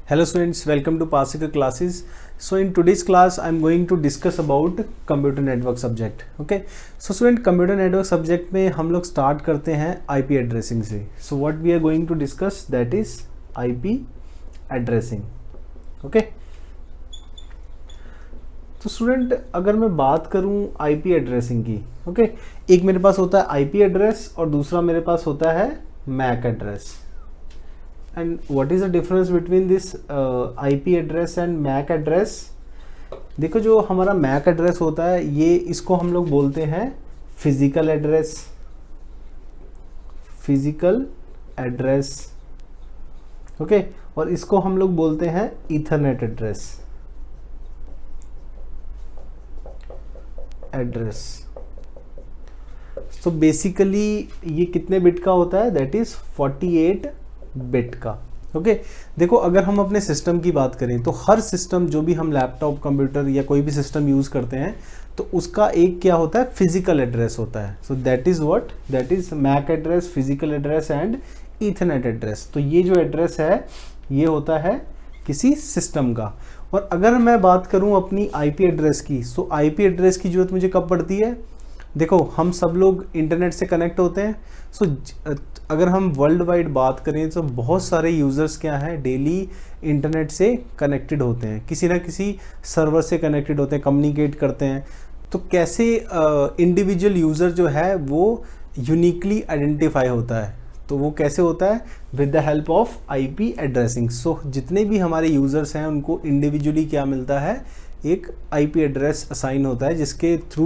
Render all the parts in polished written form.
Hello students, welcome to Parsika classes. So in today's class I am going to discuss about computer network subject. Okay, so student computer network subject में हम लोग start करते हैं IP addressing से. So what we are going to discuss, that is IP addressing. Okay, तो student अगर मैं बात करूं IP एड्रेसिंग की, ओके, एक मेरे पास होता है IP एड्रेस और दूसरा मेरे पास होता है MAC address. And what is the difference between this IP address and MAC address? देखो, जो हमारा MAC एड्रेस होता है ये इसको हम लोग बोलते हैं physical address. Physical address, okay, और इसको हम लोग बोलते हैं ईथरनेट एड्रेस. एड्रेस तो बेसिकली ये कितने बिट का होता है? दैट इज 48 बिट का. ओके, देखो अगर हम अपने सिस्टम की बात करें तो हर सिस्टम जो भी हम लैपटॉप, कंप्यूटर या कोई भी सिस्टम यूज़ करते हैं तो उसका एक क्या होता है? फिजिकल एड्रेस होता है. So that is what? That is MAC address, physical address and Ethernet address. तो ये जो एड्रेस है ये होता है किसी सिस्टम का. और अगर मैं बात करूं अपनी IP एड्रेस की, सो IP एड्रेस की ज़रूरत मुझे कब पड़ती है? देखो, हम सब लोग इंटरनेट से कनेक्ट होते हैं. सो अगर हम वर्ल्ड वाइड बात करें तो बहुत सारे यूज़र्स क्या हैं, डेली इंटरनेट से कनेक्टेड होते हैं, किसी ना किसी सर्वर से कनेक्टेड होते हैं, कम्युनिकेट करते हैं. तो कैसे इंडिविजुअल यूज़र जो है वो यूनिकली आइडेंटिफाई होता है? तो वो कैसे होता है? With the help of IP addressing. So जितने भी हमारे यूज़र्स हैं उनको इंडिविजुअली क्या मिलता है? एक IP एड्रेस असाइन होता है जिसके थ्रू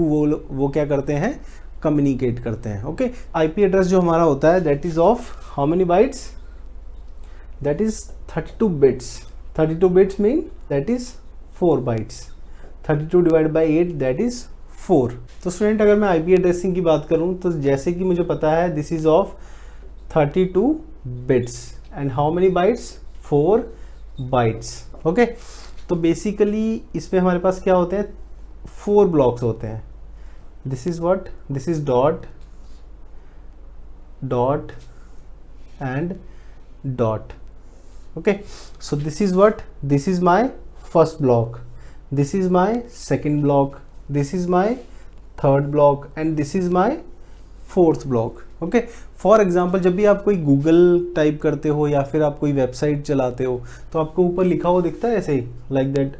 वो क्या करते हैं? कम्युनिकेट करते हैं. ओके, IP एड्रेस जो हमारा होता है that is of how many bytes? That is 32 bits. 32 bits mean that is 4 bytes. 32 divide by 8 that is 4. तो स्टूडेंट अगर मैं IP एड्रेसिंग की बात करूं तो जैसे कि मुझे पता है this is of 32 bits and how many bytes? 4 bytes. Okay, तो बेसिकली इसमें हमारे पास क्या होते हैं? 4 ब्लॉक्स होते हैं. This is what? This is dot, dot and dot. Okay, so this is what? This is my first block, this is my second block, this is my third block and this is my fourth block. Okay, for example जब भी आप कोई Google type करते हो या फिर आप कोई वेबसाइट चलाते हो तो आपको ऊपर लिखा हुआ दिखता है ऐसे ही, लाइक दैट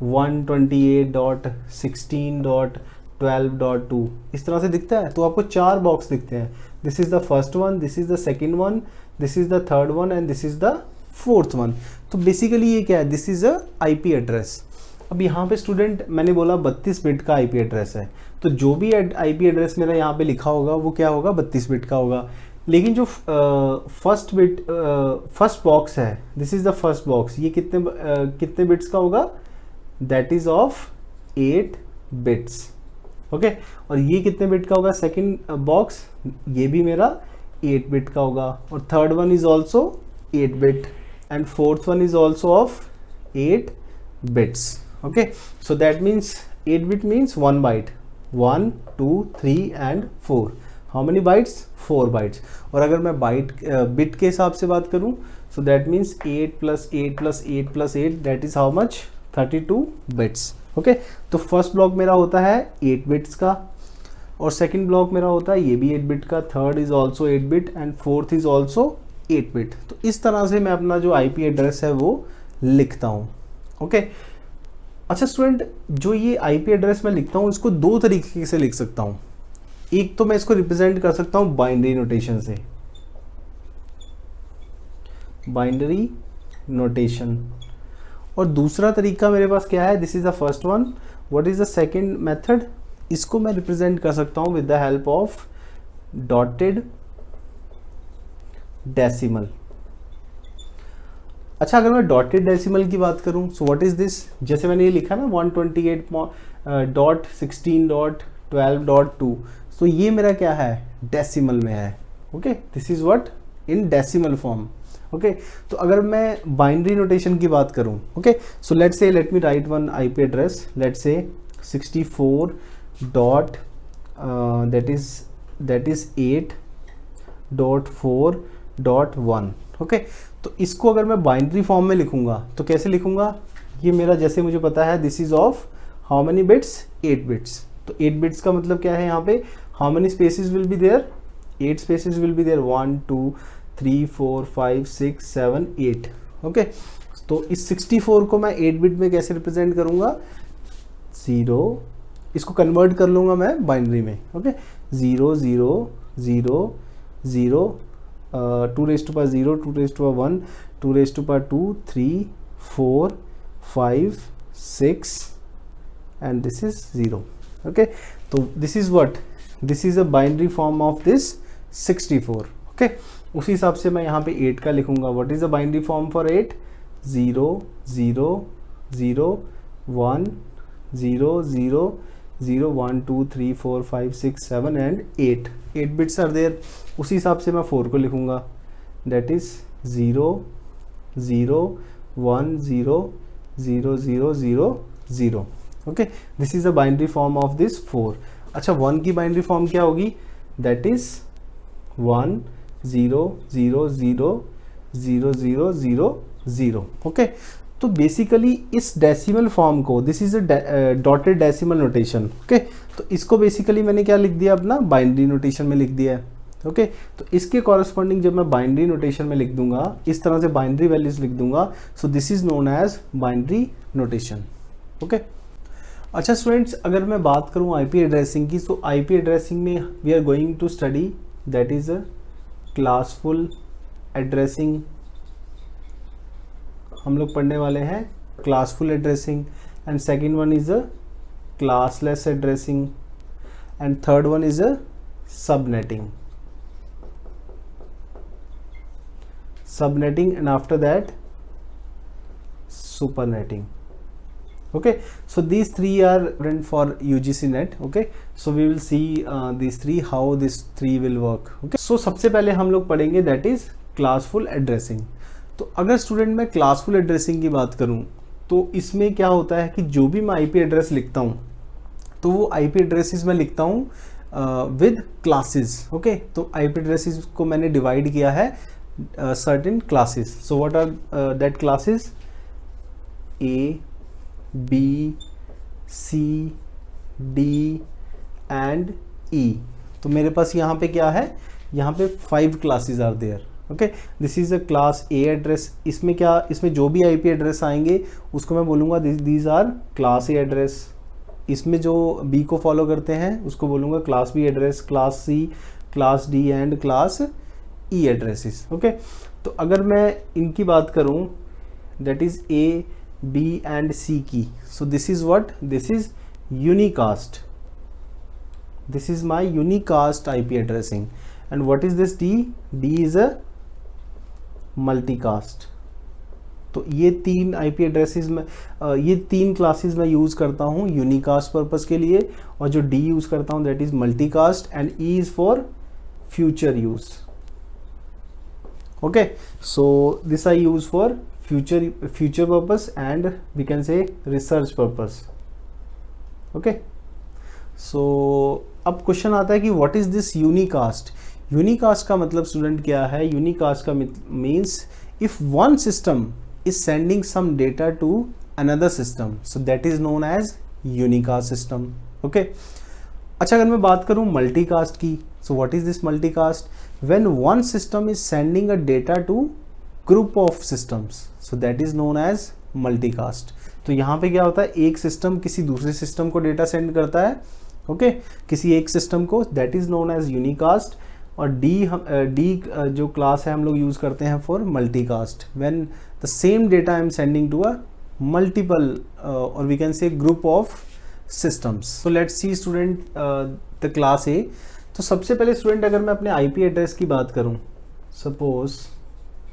128.16.12.2 इस तरह से दिखता है. तो आपको 4 बॉक्स दिखते हैं. This is the first one, this is the second one, this is the third one and this is the fourth one. तो बेसिकली ये क्या है? This is a IP address. अब यहाँ पे स्टूडेंट मैंने बोला 32 बिट का IP एड्रेस है, तो जो भी IP एड्रेस मेरा यहाँ पे लिखा होगा वो क्या होगा? 32 बिट का होगा. लेकिन जो फर्स्ट बॉक्स है, this is the first box, ये कितने बिट्स का होगा? That is of 8 bits. Okay, और ये कितने बिट का होगा? सेकेंड बॉक्स, ये भी मेरा 8 बिट का होगा. और third one is also 8 bit and fourth one is also of 8 bits. Okay, so that means 8 bit means 1 byte. 1, 2, 3 and 4. How many bytes? 4 bytes. और अगर मैं बिट के हिसाब से बात करूं so that means 8 plus 8 plus 8 plus 8 that is how much? 32 bits. Okay, तो first block मेरा होता है 8 बिट्स का और सेकंड ब्लॉक मेरा होता है ये भी 8 बिट का, third is also 8 bit and fourth is also 8 bit. तो इस तरह से मैं अपना जो IP एड्रेस है वो लिखता हूँ. ओके, अच्छा स्टूडेंट, जो ये IP एड्रेस मैं लिखता हूँ इसको 2 तरीके से लिख सकता हूँ. एक तो मैं इसको रिप्रेजेंट कर सकता हूँ बाइनरी नोटेशन से, बाइनरी नोटेशन, और दूसरा तरीका मेरे पास क्या है? This is the first one. What is the second method? इसको मैं रिप्रेजेंट कर सकता हूँ with the help of dotted decimal. अच्छा, अगर मैं डॉटेड डेसिमल की बात करूं सो व्हाट इज दिस? जैसे मैंने ये लिखा ना 128.16.12.2, सो ये मेरा क्या है? डेसिमल में है. Okay, this is what? In decimal form. Okay, तो अगर मैं बाइनरी नोटेशन की बात करूं, okay, so let's say, let me right one IP address, let's say 64 dot that is 8.4.1. Okay तो इसको अगर मैं बाइनरी फॉर्म में लिखूंगा तो कैसे लिखूंगा, ये मेरा जैसे मुझे पता है this is of how many bits, 8 bits. तो 8 बिट्स का मतलब क्या है यहाँ पे, how many spaces will be there, 8 spaces will be there, 1 2 3 4 5 6 7 8। Okay तो इस 64 को मैं 8 बिट में कैसे रिप्रेजेंट करूंगा, 0, इसको कन्वर्ट कर लूंगा मैं बाइनरी में। Okay 0 0 0 0 2 raise to power 0 2 raise to power 1 2 raise to power 2 3 4 5 6 and this is 0। okay so this is what, this is a binary form of this 64। okay उसी हिसाब से मैं यहाँ पे 8 का लिखूंगा, what is the binary form for 8, 0 0 0 1 0 0 0 1 2 3 4 5 6 7 and 8 bits are there। उसी हिसाब से मैं 4 को लिखूंगा, that is 0 0 1 0 0 0 0 0। Okay this is a binary form of this 4। अच्छा 1 की बाइनरी फॉर्म क्या होगी, दैट इज 1 0 0 0 0 0 0 0। ओके तो बेसिकली इस डेसिमल फॉर्म को, this is a dotted decimal notation. Okay तो इसको बेसिकली मैंने क्या लिख दिया, अपना बाइनरी नोटेशन में लिख दिया है। ओके तो इसके कॉरस्पॉन्डिंग जब मैं बाइनरी नोटेशन में लिख दूंगा, इस तरह से बाइनरी वैल्यूज लिख दूंगा, so this is known as binary notation. Okay अच्छा स्टूडेंट्स, अगर मैं बात करूं आईपी एड्रेसिंग की, तो आईपी एड्रेसिंग में we are going to study that is a classful addressing. हम लोग पढ़ने वाले हैं classful addressing, and second one is a classless addressing, and third one is a subnetting and after that supernetting। okay so these three are written for UGC net। okay so we will see these three, how these three will work। okay so सबसे पहले हम लोग पढ़ेंगे that is classful addressing। तो अगर student मैं classful addressing की बात करूं तो इसमें क्या होता है कि जो भी मैं आईपी एड्रेस लिखता हूं तो वो आईपी एड्रेसेस में लिखता हूं विद क्लासेस। ओके तो आईपी एड्रेसेस को मैंने डिवाइड किया है certain classes। so what are that classes, A B C D and E। तो मेरे पास यहाँ पे क्या है, यहाँ पे 5 classes are there। Okay this is a class A address. इसमें क्या, इसमें जो भी आईपी एड्रेस आएंगे उसको मैं बोलूँगा these are class A address. इसमें जो B को फॉलो करते हैं उसको बोलूँगा class B address, class C, class D and class E addresses. Okay तो अगर मैं इनकी बात करूं that is A B and C की, so this is what, this is unicast, this is my unicast IP addressing. And what is this D is a multicast. तो ये 3 IP addresses में ये 3 क्लासेस मैं यूज करता हूँ unicast purpose के लिए, और जो D यूज करता हूँ that is multicast, and E is for future use. okay so this I use for future purpose and we can say research purpose। okay so अब क्वेश्चन आता है कि what is this unicast। unicast का मतलब student क्या है, unicast का means if one system is sending some data to another system, so that is known as unicast system। okay अच्छा अगर मैं बात करूं मल्टीकास्ट की, so what is this multicast, when one system is sending a data to group of systems, so that is known as multicast। तो यहाँ पे क्या होता है, एक सिस्टम किसी दूसरे सिस्टम को डेटा सेंड करता है, ओके किसी एक सिस्टम को, that is known as unicast. और डी जो क्लास है हम लोग यूज करते हैं for multicast, when the same data I am sending to a multiple और we can say group of systems. So let's see student the class A. तो सबसे पहले स्टूडेंट अगर मैं अपने आईपी एड्रेस की बात करूं, सपोज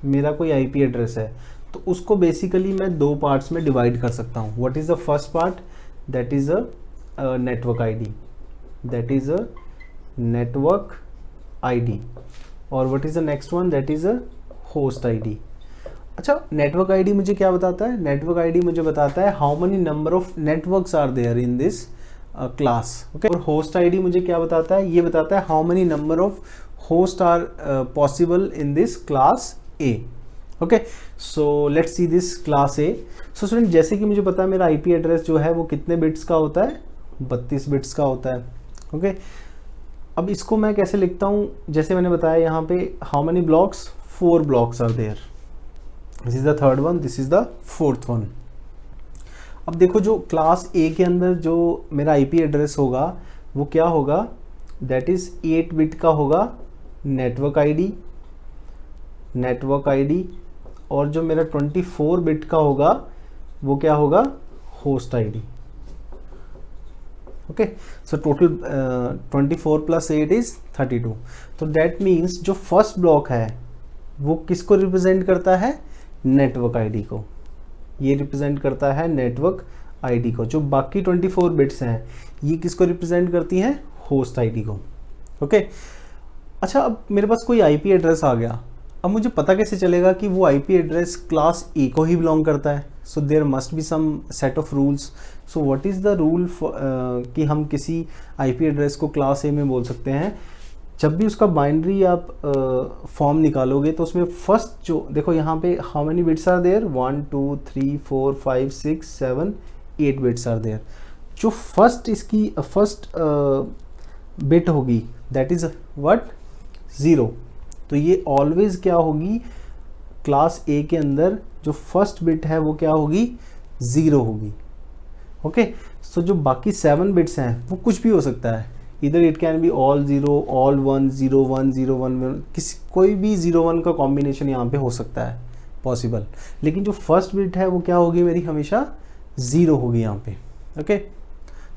मेरा कोई आईपी एड्रेस है तो उसको बेसिकली मैं 2 पार्ट्स में डिवाइड कर सकता हूं। What is the first part, that is a network ID, that is a network ID, और what is the next one, that is a host ID. अच्छा नेटवर्क आईडी मुझे क्या बताता है, नेटवर्क आईडी मुझे बताता है how many number of networks are there in this class. Okay और होस्ट आईडी मुझे क्या बताता है, ये बताता है how many number of host are possible in this class A. Okay, so let's see this class A. So student, जैसे कि मुझे पता है मेरा IP एड्रेस जो है वो कितने बिट्स का होता है, 32 बिट्स का होता है. ओके, अब इसको मैं कैसे लिखता हूँ, जैसे मैंने बताया यहाँ पे हाउ मेनी ब्लॉक्स, 4 ब्लॉक्स are there. This is the third one, this is the fourth one. अब देखो जो क्लास A के अंदर जो मेरा IP एड्रेस होगा वो क्या होगा, दैट इज 8 बिट का होगा नेटवर्क आईडी, और जो मेरा 24 बिट का होगा वो क्या होगा, host ID. Okay, so total 24 plus 8 is 32. तो दैट मीन्स जो फर्स्ट ब्लॉक है वो किसको रिप्रेजेंट करता है, नेटवर्क आईडी को. ये रिप्रेजेंट करता है नेटवर्क आईडी को. जो बाकी 24 बिट्स हैं ये किसको रिप्रेजेंट करती हैं, होस्ट आईडी को. ओके, अच्छा, अब मेरे पास कोई IP एड्रेस आ गया. अब मुझे पता कैसे चलेगा कि वो IP एड्रेस क्लास A को ही बिलोंग करता है. So there must be some set of rules. So what is the rule कि हम किसी IP एड्रेस को क्लास A में बोल सकते हैं. जब भी उसका बाइनरी आप फॉर्म निकालोगे तो उसमें फर्स्ट जो देखो यहाँ पे how many bits are there, 1 2 3 4 5 6 7 8 bits are there. जो फर्स्ट इसकी फर्स्ट बिट होगी दैट इज व्हाट, 0. तो ये ऑलवेज क्या होगी, क्लास A के अंदर जो फर्स्ट बिट है वो क्या होगी, 0 होगी. ओके, सो जो बाकी 7 बिट्स हैं वो कुछ भी हो सकता है. इधर it can be all 0, all 1, 0 1 0 1, किसी कोई भी 0 1 का कॉम्बिनेशन यहाँ पे हो सकता है पॉसिबल. लेकिन जो फर्स्ट बिट है वो क्या होगी मेरी, हमेशा 0 होगी यहाँ पे. Okay,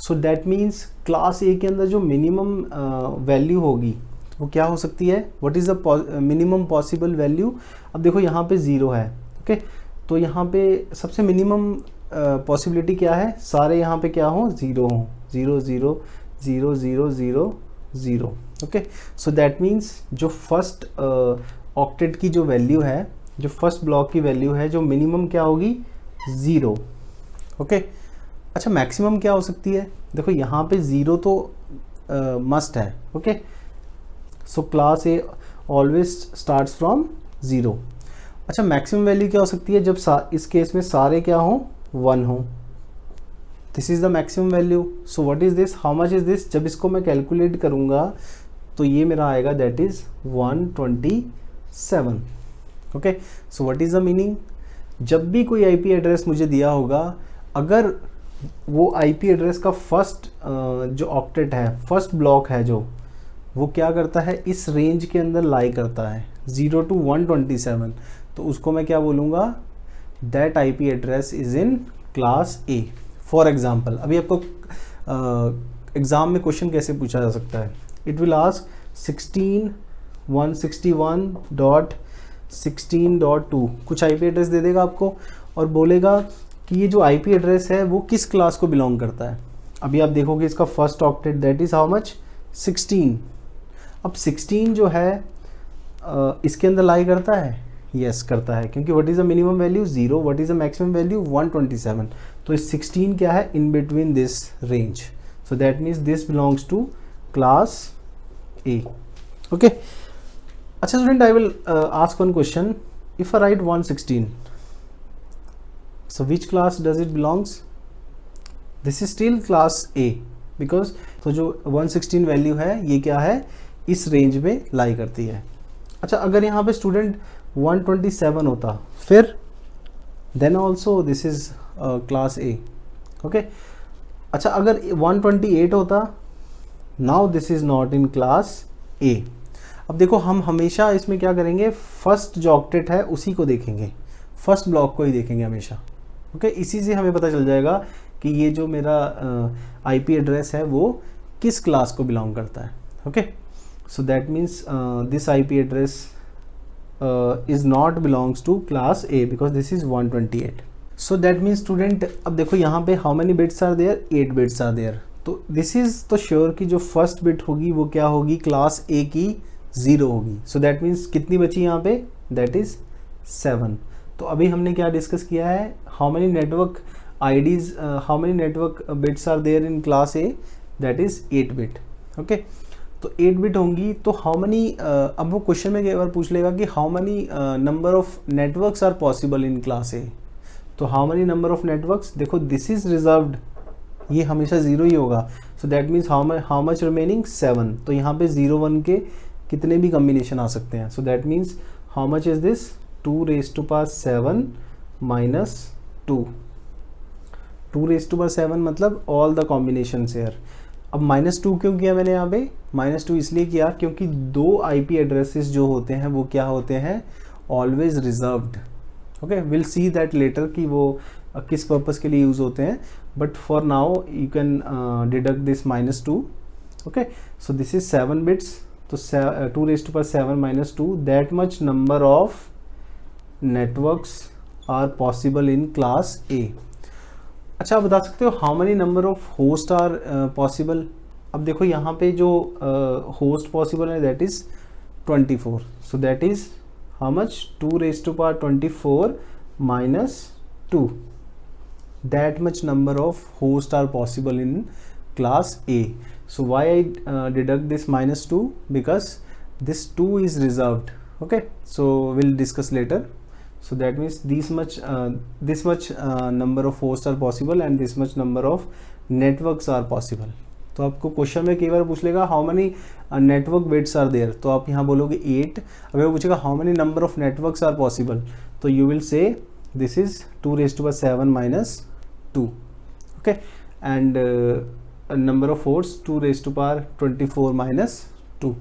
so that means class A के अंदर जो मिनिमम वैल्यू होगी वो क्या हो सकती है, what is the minimum possible value. अब देखो यहाँ पे 0 है. ओके, तो यहाँ पे सबसे मिनिमम पॉसिबिलिटी क्या है, सारे यहाँ पे क्या हो, 0 हो, 0 0 0 0 0 0. ओके, सो दैट मीन्स जो फर्स्ट ऑक्टेट की जो वैल्यू है, जो फर्स्ट ब्लॉक की वैल्यू है, जो मिनिमम क्या होगी, 0. ओके, अच्छा, मैक्सिमम क्या हो सकती है, देखो यहाँ पे 0 तो मस्ट है. Okay, so class A always starts from 0. अच्छा, मैक्सिमम वैल्यू क्या हो सकती है, जब इस केस में सारे क्या हो, 1 हो. This is the maximum value. So what is this, how much is this, जब इसको मैं कैलकुलेट करूंगा तो ये मेरा आएगा that is 127. Okay, so what is the meaning, जब भी कोई IP एड्रेस मुझे दिया होगा, अगर वो IP एड्रेस का फर्स्ट जो ऑक्टेट है, फर्स्ट ब्लॉक है जो, वो क्या करता है, इस रेंज के अंदर लाई करता है 0 to 127, तो उसको मैं क्या बोलूँगा, that IP address is in class A. For example, अभी आपको एग्ज़ाम में क्वेश्चन कैसे पूछा जा सकता है, इट विल आस्क 16.161.16.2 कुछ IP एड्रेस दे देगा आपको और बोलेगा कि ये जो IP एड्रेस है वो किस क्लास को बिलोंग करता है. अभी आप देखोगे इसका first octet that is how much, 16. अब 16 जो है इसके अंदर लाई करता है, यस करता है, क्योंकि what is the minimum value, 0, what is the maximum value, 127. तो इस 16 क्या है, in between this range. So that means this belongs to class A. Okay, अच्छा student, I will ask one question. If I write 116, so which class does it belongs, this is still class A, because तो जो 116 value है ये क्या है, इस range में लाई करती है. अच्छा, अगर यहाँ पे स्टूडेंट 127 होता फिर then also this is class A. Okay, अच्छा, अगर 128 होता, now this is not in class A. अब देखो हम हमेशा इसमें क्या करेंगे, फर्स्ट जो ऑक्टेट है उसी को देखेंगे, फर्स्ट ब्लॉक को ही देखेंगे हमेशा. ओके, इसी से हमें पता चल जाएगा कि ये जो मेरा IP एड्रेस है वो किस क्लास को बिलोंग करता है. Okay, so that means this IP address is not belongs to class A because this is 128. So that means student, अब देखो यहाँ पे how many bits are there, 8 bits are there. तो दिस इज तो sure कि जो first bit होगी वो क्या होगी, क्लास A की 0 होगी. सो दैट मीन्स कितनी बची यहाँ पे, दैट इज 7. तो अभी हमने क्या डिस्कस किया है, how many network IDs, how many network bits are there in class A, that is 8 bit. Okay, तो 8 बिट होंगी तो हाउ मनी, अब वो क्वेश्चन में कई बार पूछ लेगा कि how many number of networks are possible in class A. तो how many number of networks, देखो दिस इज रिजर्व्ड, ये हमेशा 0 ही होगा, so that means how much remaining 7। तो यहाँ पे 0 1 के कितने भी कम्बिनेशन आ सकते हैं, सो that means how much is this 2⁻7 minus 2। 2⁻7 मतलब ऑल द कॉम्बिनेशन हेयर। अब -2 क्यों किया मैंने यहाँ पे, -2 इसलिए किया क्योंकि 2 IP एड्रेसेस जो होते हैं वो क्या होते हैं, always reserved. Okay, will see that later कि वो किस पर्पस के लिए यूज होते हैं, but for now you can deduct this -2। Okay, so this is 7 bits, तो 2⁻7 minus 2, that much number of networks are possible in class A. अच्छा, आप बता सकते हो how many number of host are possible. अब देखो यहाँ पे जो होस्ट पॉसिबल है that is 24, so that is how much 2⁻24 minus 2, that much number of hosts are possible in class A. So why I deduct this -2, because this 2 is reserved. Okay, so we'll discuss later. So that means this much number of hosts are possible and this much number of networks are possible. तो आपको question में कई बार पूछ लेगा how many network bits are there, तो आप यहाँ बोलोगे 8। अगर वो पूछेगा how many number of networks are possible, तो you will say this is 2⁻7 minus 2. Okay, and number of hosts 2⁻24 minus 2.